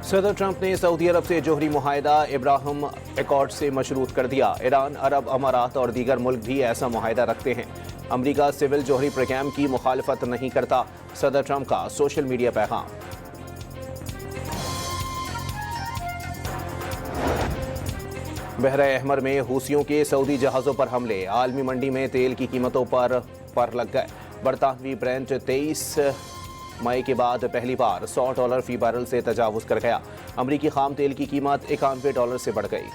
सदर ट्रंप ने सऊदी अरब से जोहरी मुआहदा इब्राहिम एकॉर्ड से मशरूत कर दिया। ईरान, अरब अमारात और दीगर मुल्क भी ऐसा मुआहदा रखते हैं। अमरीका सिविल जोहरी प्रोग्राम की मुखालफत नहीं करता। सदर ट्रंप का सोशल मीडिया पैगाम। बहरे अहमर में हूसियों के सऊदी जहाज़ों पर हमले। आलमी मंडी में तेल की कीमतों पर लग गए। बरतानवी ब्रेंट 23 मई के बाद पहली बार $100 फी बैरल से तजावुज कर गया। अमरीकी खाम तेल की कीमत $91 से बढ़ गई।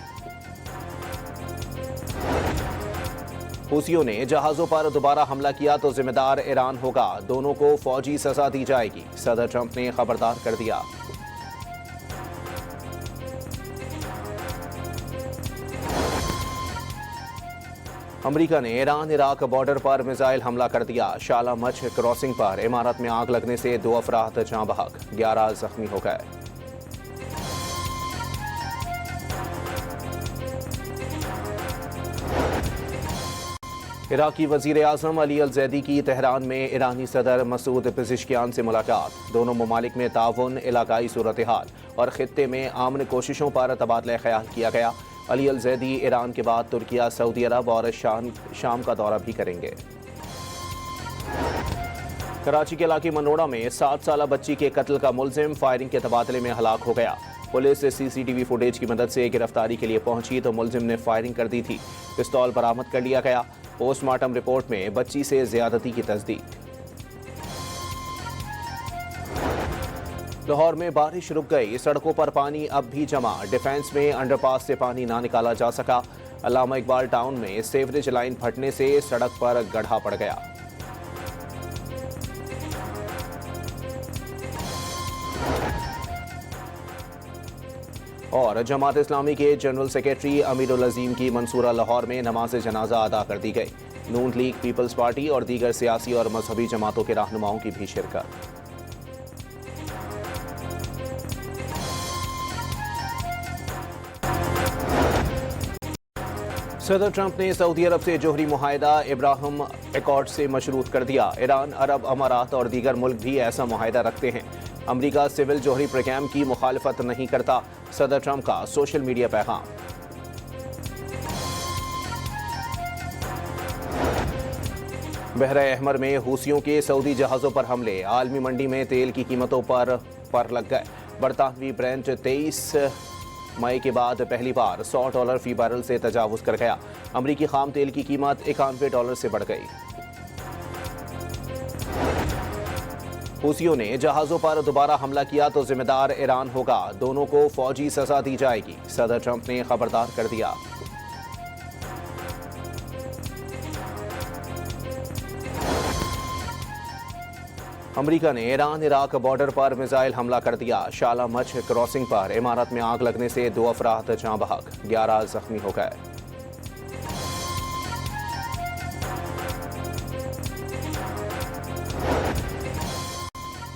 हूसियों ने जहाज़ों पर दोबारा हमला किया तो जिम्मेदार ईरान होगा। दोनों को फौजी सजा दी जाएगी। सदर ट्रंप ने खबरदार कर दिया। अमरीका ने ईरान इराक बॉर्डर पर मिसाइल हमला कर दिया। शाला मच क्रॉसिंग पर इमारत में आग लगने से 2 अफराद जाँ बहक, 11 जख्मी हो गए। इराकी वजीर आजम अली अल जैदी की तेहरान में ईरानी सदर मसूद पेज़ेश्कियान से मुलाकात। दोनों ममालिक में ताउन, इलाकाई सूरत हाल और खित्ते में आमन कोशिशों पर तबादला ख्याल किया गया। अली अल जैदी ईरान के बाद तुर्किया, सऊदी अरब और शाम का दौरा भी करेंगे। कराची के इलाके मनोड़ा में 7 साला बच्ची के कत्ल का मुलजिम फायरिंग के तबादले में हलाक हो गया। पुलिस CCTV फुटेज की मदद से गिरफ्तारी के लिए पहुंची तो मुलजिम ने फायरिंग कर दी थी। पिस्तौल बरामद कर लिया गया। पोस्टमार्टम रिपोर्ट में बच्ची से ज्यादती की तस्दीक। लाहौर में बारिश रुक गई। सड़कों पर पानी अब भी जमा। डिफेंस में अंडरपास से पानी ना निकाला जा सका। अल्लामा इकबाल टाउन में सेवरेज लाइन फटने से सड़क पर गड्ढा पड़ गया। और जमात इस्लामी के जनरल सेक्रेटरी अमीरुल अजीम की मंसूरा लाहौर में नमाज जनाजा अदा कर दी गई। नून लीग, पीपल्स पार्टी और दीगर सियासी और मजहबी जमातों के रहनुमाओं की भी शिरकत। सदर ट्रंप ने सऊदी अरब से जोहरी मुआहदा इब्राहिम एकॉर्ड से मशरूत कर दिया। ईरान, अरब अमारात और दीगर मुल्क भी ऐसा मुआहदा रखते हैं। अमरीका सिविल जोहरी प्रोग्राम की मुखालफत नहीं करता। सदर ट्रंप का सोशल मीडिया पैगाम। बहरे अहमर में हूसियों के सऊदी जहाज़ों पर हमले। आलमी मंडी में तेल की कीमतों पर लग गए। बरतानवी ब्रेंट 23 मई के बाद पहली बार $100 फी बैरल से तजावुज कर गया। अमरीकी खाम तेल की कीमत $91 से बढ़ गई। हूसियों ने जहाज़ों पर दोबारा हमला किया तो जिम्मेदार ईरान होगा। दोनों को फौजी सजा दी जाएगी। सदर ट्रंप ने खबरदार कर दिया। अमरीका ने ईरान इराक बॉर्डर पर मिसाइल हमला कर दिया। शाला मच क्रॉसिंग पर इमारत में आग लगने से 2 अफराद जाँ बहक, 11 जख्मी हो गए।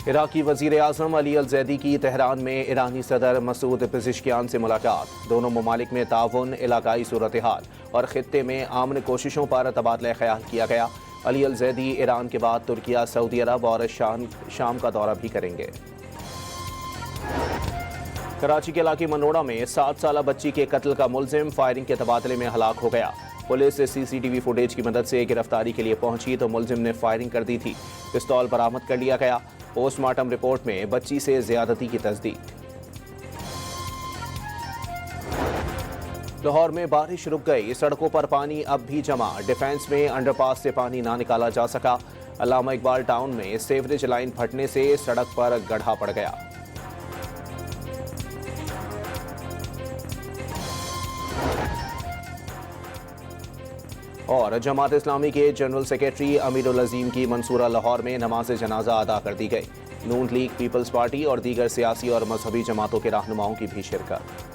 इराकी वजीर आजम अली अल जैदी की तेहरान में ईरानी सदर मसूद पेज़ेश्कियान से मुलाकात। दोनों ममालिक में ताउन, इलाकाई सूरत हाल और खित्ते में आमन कोशिशों पर तबादला ख्याल किया गया। अली अल जैदी ईरान के बाद तुर्किया, सऊदी अरब और शाम का दौरा भी करेंगे। कराची के इलाके मनोड़ा में 7 साला बच्ची के कत्ल का मुलजिम फायरिंग के तबादले में हलाक हो गया। पुलिस CCTV फुटेज की मदद से गिरफ्तारी के लिए पहुंची तो मुलजिम ने फायरिंग कर दी थी। पिस्तौल बरामद कर लिया गया। पोस्टमार्टम रिपोर्ट में बच्ची से ज्यादती की तस्दीक। लाहौर में बारिश रुक गई। सड़कों पर पानी अब भी जमा। डिफेंस में अंडरपास से पानी ना निकाला जा सका। अल्लामा इकबाल टाउन में सेवरेज लाइन फटने से सड़क पर गड्ढा पड़ गया। और जमात इस्लामी के जनरल सेक्रेटरी अमीरुल अजीम की मंसूरा लाहौर में नमाज जनाजा अदा कर दी गई। नून लीग, पीपल्स पार्टी और दीगर सियासी और मजहबी जमातों के रहनुमाओं की भी शिरकत।